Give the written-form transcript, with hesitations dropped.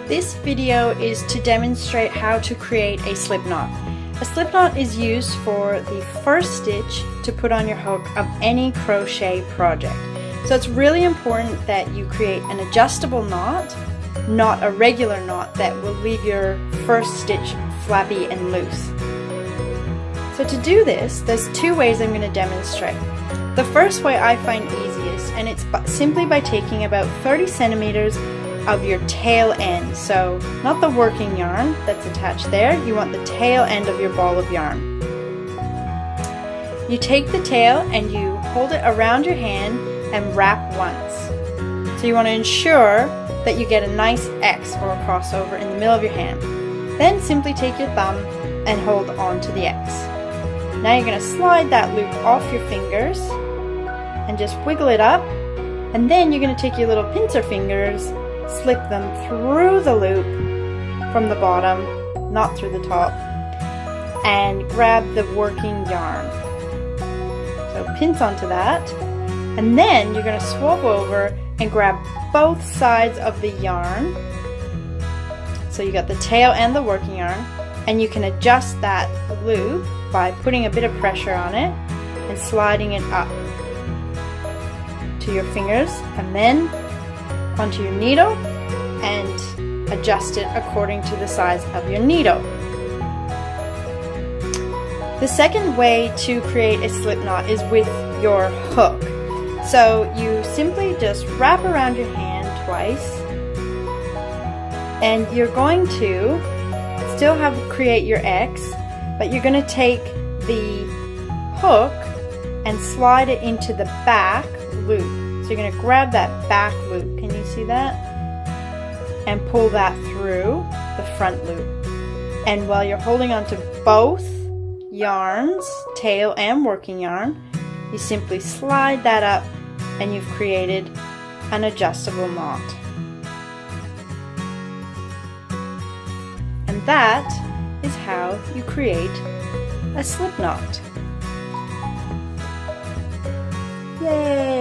This video is to demonstrate how to create a slip knot. A slip knot is used for the first stitch to put on your hook of any crochet project. So it's really important that you create an adjustable knot, not a regular knot that will leave your first stitch flappy and loose. So to do this, there's two ways I'm going to demonstrate. The first way I find easiest, and it's simply by taking about 30 centimeters of your tail end. So not the working yarn that's attached there, you want the tail end of your ball of yarn. You take the tail and you hold it around your hand and wrap once. So you want to ensure that you get a nice X or a crossover in the middle of your hand. Then simply take your thumb and hold on to the X. Now you're going to slide that loop off your fingers and just wiggle it up, and then you're going to take your little pincer fingers, slip them through the loop from the bottom, not through the top, and grab the working yarn. So pinch onto that, and then you're going to swap over and grab both sides of the yarn. So you got the tail and the working yarn, and you can adjust that loop by putting a bit of pressure on it and sliding it up to your fingers, and then onto your needle and adjust it according to the size of your needle. The second way to create a slip knot is with your hook. So you simply just wrap around your hand twice, and you're going to still create your X, but you're going to take the hook and slide it into the back loop. So you're going to grab that back loop, can you see that? And pull that through the front loop. And while you're holding on to both yarns, tail and working yarn, you simply slide that up and you've created an adjustable knot. And that is how you create a slip knot. Yay!